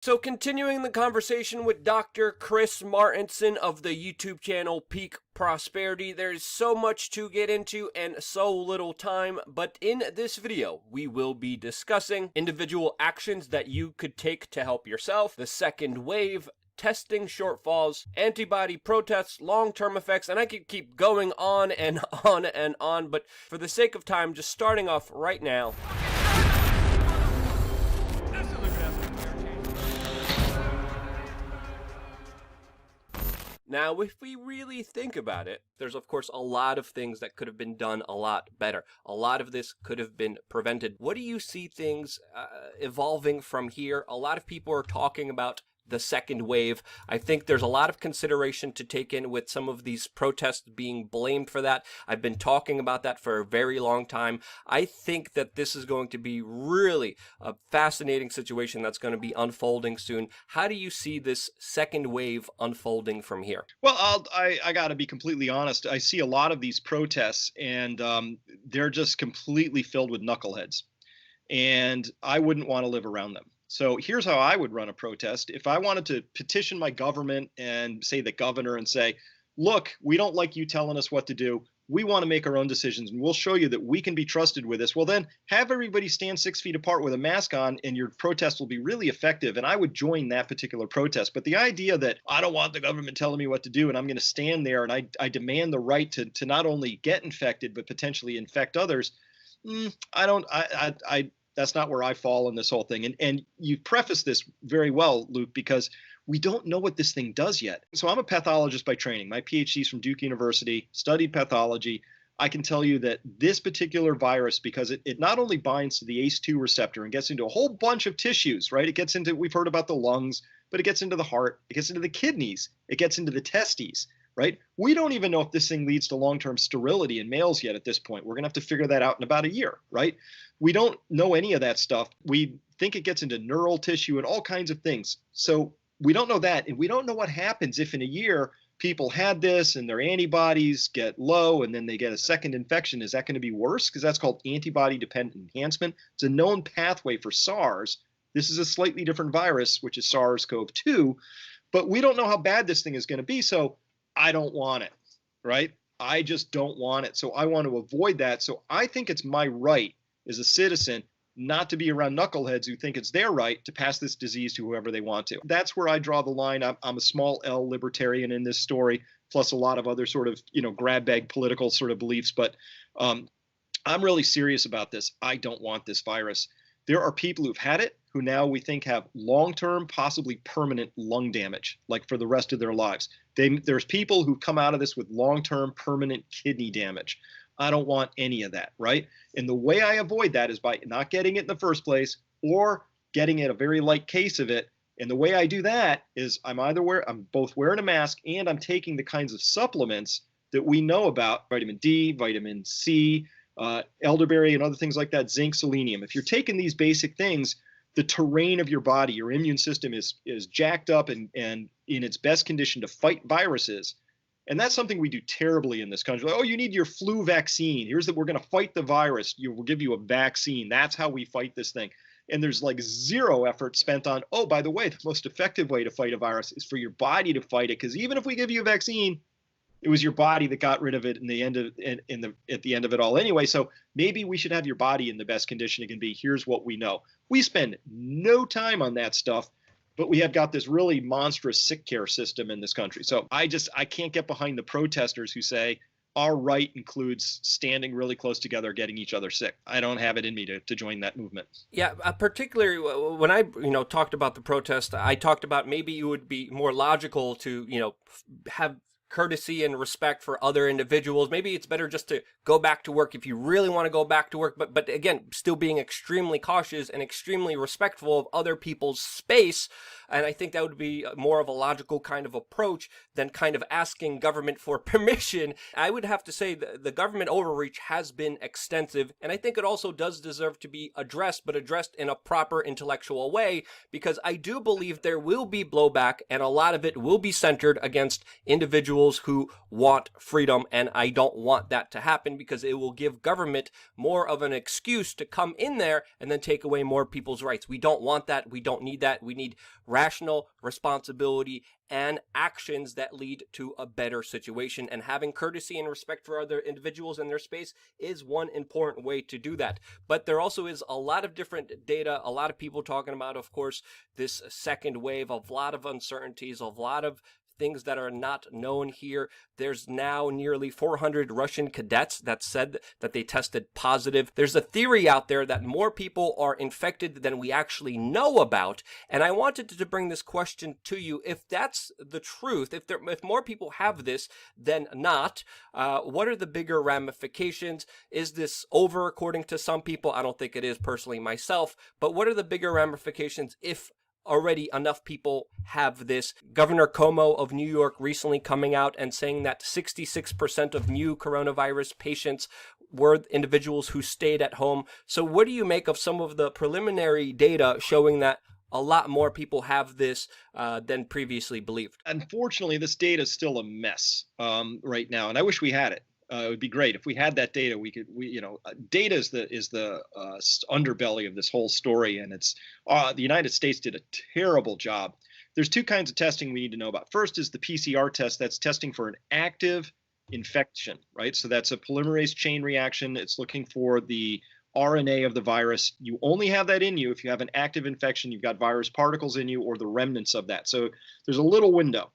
So continuing the conversation with Dr. Chris Martinson of the YouTube channel Peak Prosperity, there's so much to get into and so little time, but in this video we will be discussing individual actions that you could take to help yourself, the second wave, testing shortfalls, antibody protests, long-term effects, and I could keep going on and on and on, but for the sake of time, just starting off right now. Now, if we really think about it, there's of course a lot of things that could have been done a lot better. A lot of this could have been prevented. What do you see things evolving from here? A lot of people are talking about the second wave. I think there's a lot of consideration to take in with some of these protests being blamed for that. I've been talking about that for a very long time. I think that this is going to be really a fascinating situation that's going to be unfolding soon. How do you see this second wave unfolding from here? Well, I got to be completely honest. I see a lot of these protests, and they're just completely filled with knuckleheads, and I wouldn't want to live around them. So here's how I would run a protest. If I wanted to petition my government and say the governor and say, look, we don't like you telling us what to do. We want to make our own decisions, and we'll show you that we can be trusted with this. Well, then have everybody stand 6 feet apart with a mask on, and your protest will be really effective. And I would join that particular protest. But the idea that I don't want the government telling me what to do, and I'm going to stand there and I demand the right to not only get infected, but potentially infect others, that's not where I fall in this whole thing. And you preface this very well, Luke, because we don't know what this thing does yet. So I'm a pathologist by training. My PhD is from Duke University, studied pathology. I can tell you that this particular virus, because it not only binds to the ACE2 receptor and gets into a whole bunch of tissues, right? It gets into, we've heard about the lungs, but it gets into the heart, it gets into the kidneys, it gets into the testes, right? We don't even know if this thing leads to long-term sterility in males yet at this point. We're going to have to figure that out in about a year, right? We don't know any of that stuff. We think it gets into neural tissue and all kinds of things. So we don't know that. And we don't know what happens if in a year people had this and their antibodies get low and then they get a second infection. Is that going to be worse? Because that's called antibody-dependent enhancement. It's a known pathway for SARS. This is a slightly different virus, which is SARS-CoV-2. But we don't know how bad this thing is going to be. So I don't want it, right? I just don't want it. So I want to avoid that. So I think it's my right as a citizen not to be around knuckleheads who think it's their right to pass this disease to whoever they want to. That's where I draw the line. I'm a small L libertarian in this story, plus a lot of other sort of, grab bag political sort of beliefs. But I'm really serious about this. I don't want this virus. There are people who've had it who now we think have long-term, possibly permanent lung damage, like for the rest of their lives. There's people who've come out of this with long-term, permanent kidney damage. I don't want any of that, right? And the way I avoid that is by not getting it in the first place or getting it a very light case of it. And the way I do that is I'm both wearing a mask and I'm taking the kinds of supplements that we know about, vitamin D, vitamin C, elderberry, and other things like that, zinc, selenium. If you're taking these basic things, the terrain of your body, your immune system is jacked up and in its best condition to fight viruses. And that's something we do terribly in this country. Like, oh, you need your flu vaccine. We're going to fight the virus. We'll give you a vaccine. That's how we fight this thing. And there's like zero effort spent on, oh, by the way, the most effective way to fight a virus is for your body to fight it. Because even if we give you a vaccine, it was your body that got rid of it at the end of it all anyway. So maybe we should have your body in the best condition it can be. Here's what we know. We spend no time on that stuff. But we have got this really monstrous sick care system in this country. So I can't get behind the protesters who say our right includes standing really close together, getting each other sick. I don't have it in me to join that movement. Yeah, particularly when I talked about the protest, I talked about maybe it would be more logical to have courtesy and respect for other individuals. Maybe it's better just to go back to work if you really want to go back to work, but again, still being extremely cautious and extremely respectful of other people's space. And I think that would be more of a logical kind of approach than kind of asking government for permission. I would have to say the government overreach has been extensive, and I think it also does deserve to be addressed, but addressed in a proper intellectual way, because I do believe there will be blowback, and a lot of it will be centered against individuals individuals who want freedom, and I don't want that to happen because it will give government more of an excuse to come in there and then take away more people's rights. We don't want that. We don't need that. We need rational responsibility and actions that lead to a better situation. And having courtesy and respect for other individuals in their space is one important way to do that. But there also is a lot of different data, a lot of people talking about, of course, this second wave, a lot of uncertainties, a lot of things that are not known here. There's now nearly 400 Russian cadets that said that they tested positive. There's a theory out there that more people are infected than we actually know about. And I wanted to bring this question to you. If that's the truth, if more people have this than not, what are the bigger ramifications? Is this over according to some people? I don't think it is personally myself, but what are the bigger ramifications if already enough people have this? Governor Cuomo of New York recently coming out and saying that 66% of new coronavirus patients were individuals who stayed at home. So what do you make of some of the preliminary data showing that a lot more people have this than previously believed? Unfortunately, this data is still a mess right now, and I wish we had it. It would be great if we had that data. Data is the underbelly of this whole story, and it's the United States did a terrible job. There's two kinds of testing we need to know about. First is the PCR test. That's testing for an active infection, right? So that's a polymerase chain reaction. It's looking for the RNA of the virus. You only have that in you if you have an active infection, you've got virus particles in you or the remnants of that. So there's a little window.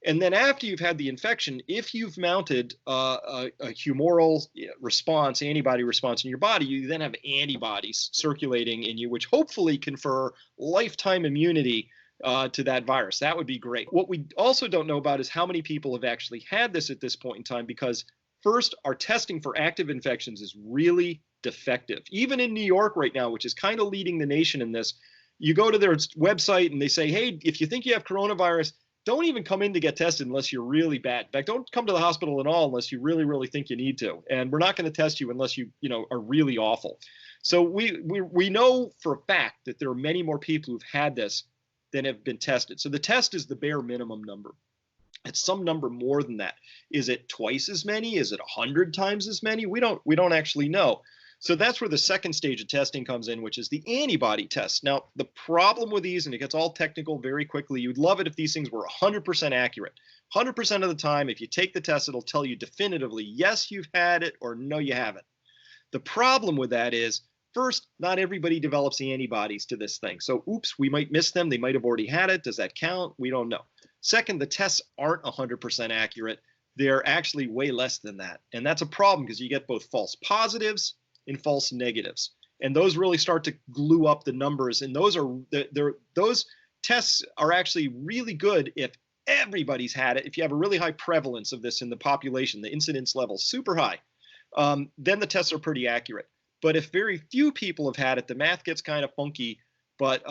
And then after you've had the infection, if you've mounted a humoral response, antibody response in your body, you then have antibodies circulating in you, which hopefully confer lifetime immunity to that virus. That would be great. What we also don't know about is how many people have actually had this at this point in time, because first, our testing for active infections is really defective. Even in New York right now, which is kind of leading the nation in this, you go to their website and they say, hey, if you think you have coronavirus, don't even come in to get tested unless you're really bad. In fact, don't come to the hospital at all unless you really, really think you need to. And we're not going to test you unless you are really awful. So we know for a fact that there are many more people who've had this than have been tested. So the test is the bare minimum number. It's some number more than that. Is it twice as many? Is it 100 times as many? We don't actually know. So that's where the second stage of testing comes in, which is the antibody test. Now, the problem with these, and it gets all technical very quickly, you'd love it if these things were 100% accurate. 100% of the time, if you take the test, it'll tell you definitively, yes, you've had it, or no, you haven't. The problem with that is, first, not everybody develops the antibodies to this thing. So, oops, we might miss them. They might have already had it. Does that count? We don't know. Second, the tests aren't 100% accurate. They're actually way less than that. And that's a problem because you get both false positives and false negatives. And those really start to glue up the numbers. And those tests are actually really good if everybody's had it. If you have a really high prevalence of this in the population, the incidence level super high, then the tests are pretty accurate. But if very few people have had it, the math gets kind of funky. But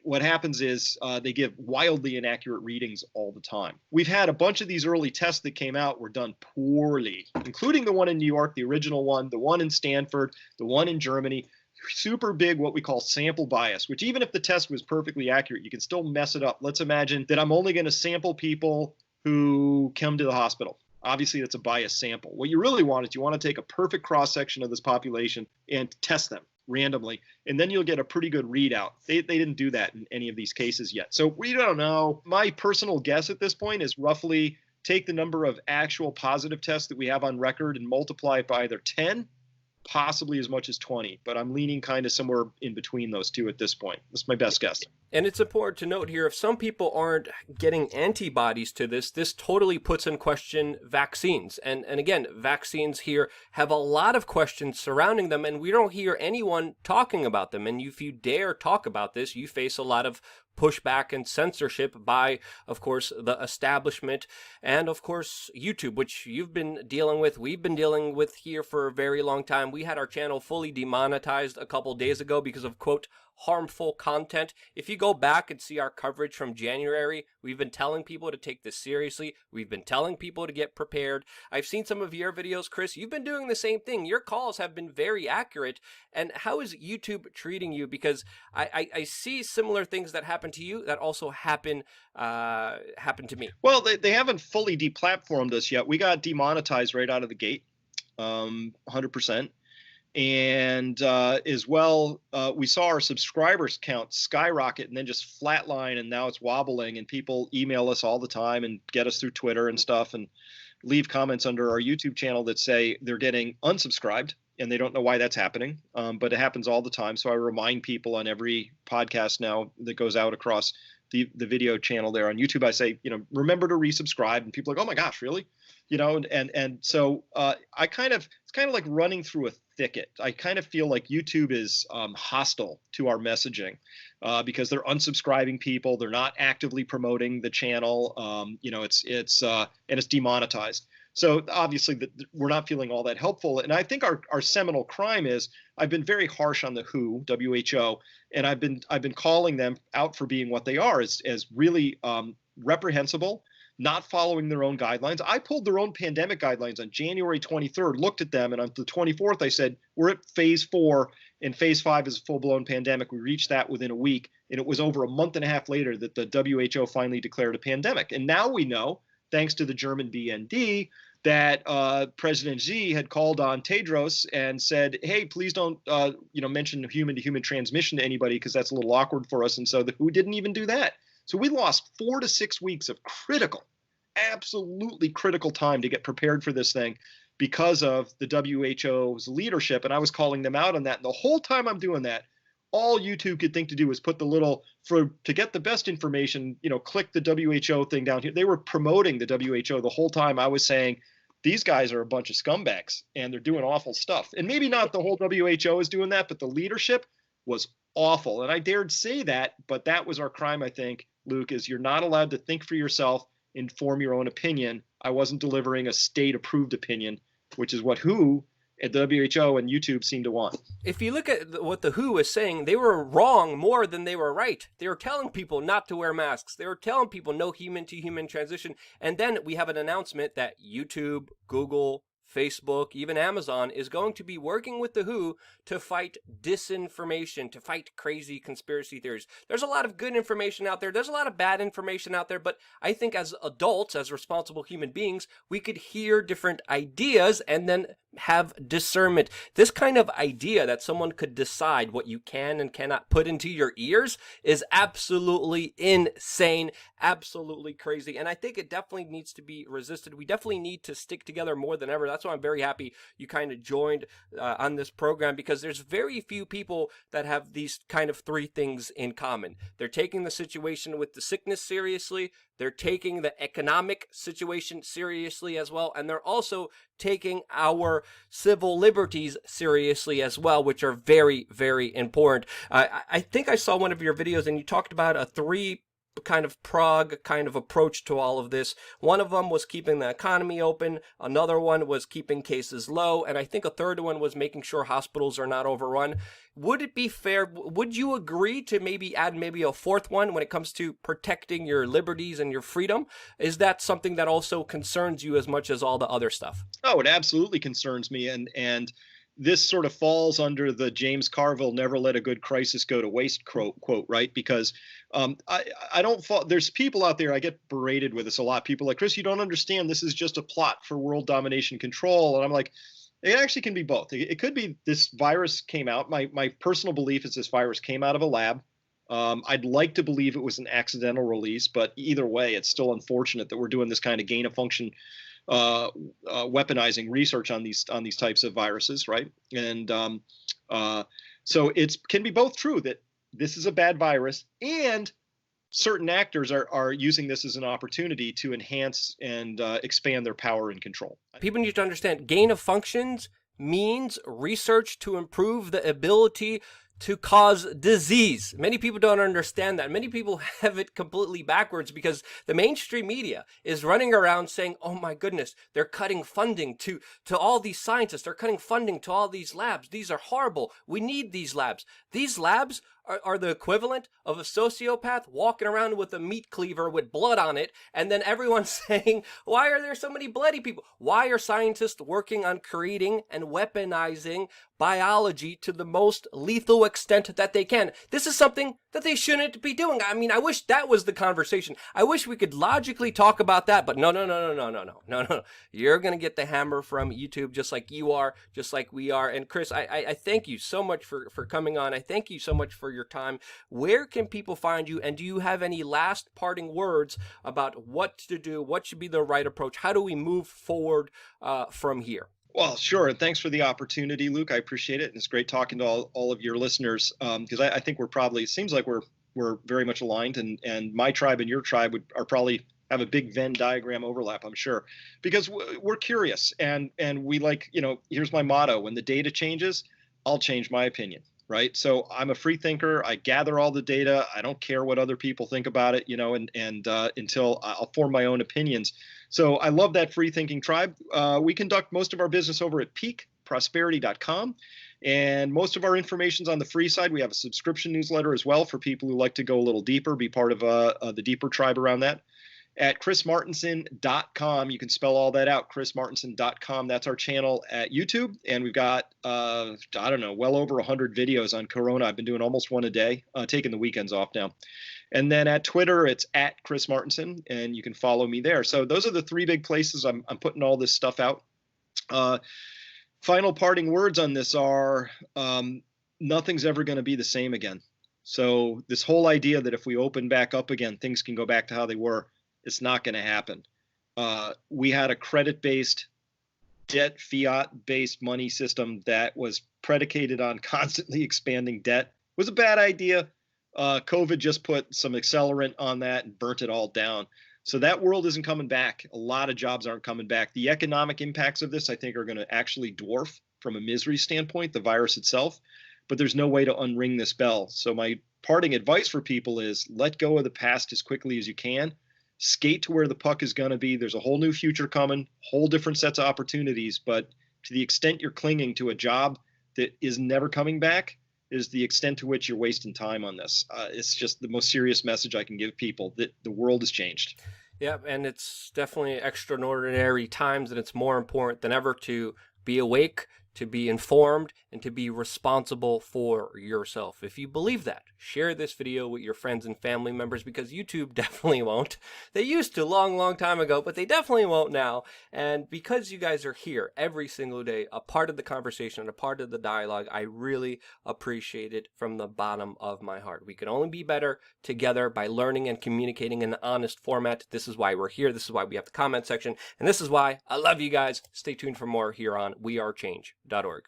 what happens is they give wildly inaccurate readings all the time. We've had a bunch of these early tests that came out were done poorly, including the one in New York, the original one, the one in Stanford, the one in Germany. Super big what we call sample bias, which even if the test was perfectly accurate, you can still mess it up. Let's imagine that I'm only going to sample people who come to the hospital. Obviously, that's a biased sample. What you really want is you want to take a perfect cross-section of this population and test them randomly, and then you'll get a pretty good readout. They didn't do that in any of these cases yet. So we don't know. My personal guess at this point is roughly take the number of actual positive tests that we have on record and multiply it by either 10, possibly as much as 20. But I'm leaning kind of somewhere in between those two at this point. That's my best guess. And it's important to note here, if some people aren't getting antibodies to this totally puts in question vaccines. And again, vaccines here have a lot of questions surrounding them, and we don't hear anyone talking about them. And if you dare talk about this, you face a lot of pushback and censorship by, of course, the establishment and, of course, YouTube, which you've been dealing with. We've been dealing with here for a very long time. We had our channel fully demonetized a couple days ago because of, quote, harmful content. If you go back and see our coverage from January, we've been telling people to take this seriously. We've been telling people to get prepared. I've seen some of your videos, Chris. You've been doing the same thing. Your calls have been very accurate. And how is YouTube treating you? Because I see similar things that happen to you that also happen to me. Well, they haven't fully deplatformed us yet. We got demonetized right out of the gate, 100%. And as well, we saw our subscribers count skyrocket and then just flatline, and now it's wobbling. And people email us all the time and get us through Twitter and stuff, and leave comments under our YouTube channel that say they're getting unsubscribed, and they don't know why that's happening. But it happens all the time. So I remind people on every podcast now that goes out across the video channel there on YouTube. I say, remember to resubscribe, and people are like, oh my gosh, really? And so it's kind of like running through a thicket. I kind of feel like YouTube is hostile to our messaging because they're unsubscribing people. They're not actively promoting the channel. It's demonetized. So obviously we're not feeling all that helpful. And I think our seminal crime is I've been very harsh on the WHO, and I've been calling them out for being what they are, as really reprehensible, not following their own guidelines. I pulled their own pandemic guidelines on January 23rd, looked at them, and on the 24th, I said, we're at phase 4, and phase 5 is a full-blown pandemic. We reached that within a week, and it was over a month and a half later that the WHO finally declared a pandemic. And now we know, thanks to the German BND, that President Xi had called on Tedros and said, hey, please don't mention human-to-human transmission to anybody because that's a little awkward for us. And so the WHO didn't even do that. So we lost 4 to 6 weeks of absolutely critical time to get prepared for this thing because of the WHO's leadership. And I was calling them out on that. And the whole time I'm doing that, all YouTube could think to do was put the little, to get the best information, click the WHO thing down here. They were promoting the WHO the whole time. I was saying, these guys are a bunch of scumbags and they're doing awful stuff. And maybe not the whole WHO is doing that, but the leadership was awful. And I dared say that, but that was our crime, I think, Luke, is you're not allowed to think for yourself, inform your own opinion. I wasn't delivering a state-approved opinion, which is what WHO at the WHO and YouTube seem to want. If you look at what the WHO was saying, they were wrong more than they were right. They were telling people not to wear masks. They were telling people no human-to-human transition. And then we have an announcement that YouTube, Google, Facebook, even Amazon is going to be working with the WHO to fight disinformation, to fight crazy conspiracy theories. There's a lot of good information out there. There's a lot of bad information out there. But I think as adults, as responsible human beings, we could hear different ideas and then have discernment. This kind of idea that someone could decide what you can and cannot put into your ears is absolutely insane, absolutely crazy. And I think it definitely needs to be resisted. We definitely need to stick together more than ever. That's why I'm very happy you kind of joined on this program, because there's very few people that have these kind of 3 things in common. They're taking the situation with the sickness seriously. They're taking the economic situation seriously as well. And they're also taking our civil liberties seriously as well, which are very, very important. I think I saw one of your videos and you talked about a 3 kind of prog kind of approach to all of this. One of them was keeping the economy open. Another one was keeping cases low. And I think a third one was making sure hospitals are not overrun. Would it be fair? Would you agree to maybe add maybe a 4th one when it comes to protecting your liberties and your freedom? Is that something that also concerns you as much as all the other stuff? Oh, it absolutely concerns me. And this sort of falls under the James Carville "never let a good crisis go to waste" quote, right? Because I don't fall. There's people out there, I get berated with this a lot. People like, Chris, you don't understand. This is just a plot for world domination control. And I'm like, it actually can be both. It could be this virus came out. My personal belief is this virus came out of a lab. I'd like to believe it was an accidental release, but either way, it's still unfortunate that we're doing this kind of gain of function weaponizing research on these types of viruses, right? And so it can be both true that this is a bad virus, and certain actors are using this as an opportunity to enhance and expand their power and control. People need to understand gain of functions means research to improve the ability to cause disease. Many people don't understand that. Many people have it completely backwards because the mainstream media is running around saying, oh my goodness, they're cutting funding to all these scientists. They're cutting funding to all these labs. These are horrible. We need these labs. These labs are the equivalent of a sociopath walking around with a meat cleaver with blood on it, and then everyone's saying, why are there so many bloody people? Why are scientists working on creating and weaponizing biology to the most lethal extent that they can? This is something that they shouldn't be doing. I mean, I wish that was the conversation. I wish we could logically talk about that, but no. You're going to get the hammer from YouTube just like you are, just like we are. And Chris, I thank you so much for coming on. I thank you so much for your time. Where can people find you? And do you have any last parting words about what to do? What should be the right approach? How do we move forward from here? Well, sure. And thanks for the opportunity, Luke. I appreciate it. And it's great talking to all of your listeners because I think it seems like we're very much aligned, and my tribe and your tribe are probably have a big Venn diagram overlap, I'm sure, because we're curious and we like, here's my motto: when the data changes, I'll change my opinion. Right. So I'm a free thinker. I gather all the data. I don't care what other people think about it, and until I'll form my own opinions. So I love that free thinking tribe. We conduct most of our business over at peakprosperity.com. And most of our information's on the free side. We have a subscription newsletter as well for people who like to go a little deeper, be part of the deeper tribe around that. At chrismartinson.com, you can spell all that out, chrismartinson.com. That's our channel at YouTube. And we've got, well over 100 videos on Corona. I've been doing almost one a day, taking the weekends off now. And then at Twitter, it's at Chris Martinson, and you can follow me there. So those are the three big places I'm putting all this stuff out. Final parting words on this are nothing's ever going to be the same again. So this whole idea that if we open back up again, things can go back to how they were, it's not going to happen. We had a credit-based, debt, fiat-based money system that was predicated on constantly expanding debt. It was a bad idea. COVID just put some accelerant on that and burnt it all down. So that world isn't coming back. A lot of jobs aren't coming back. The economic impacts of this, I think, are going to actually dwarf, from a misery standpoint, the virus itself. But there's no way to unring this bell. So my parting advice for people is let go of the past as quickly as you can. Skate to where the puck is going to be. There's a whole new future coming, whole different sets of opportunities. But to the extent you're clinging to a job that is never coming back is the extent to which you're wasting time on this. It's just the most serious message I can give people, that the world has changed. Yeah, and it's definitely extraordinary times, and it's more important than ever to be awake, to be informed, and to be responsible for yourself. If you believe that, share this video with your friends and family members, because YouTube definitely won't. They used to long time ago, but they definitely won't now. And because you guys are here every single day, a part of the conversation and a part of the dialogue, I really appreciate it from the bottom of my heart. We can only be better together by learning and communicating in an honest format. This is why we're here. This is why we have the comment section. And this is why I love you guys. Stay tuned for more here on wearechange.org.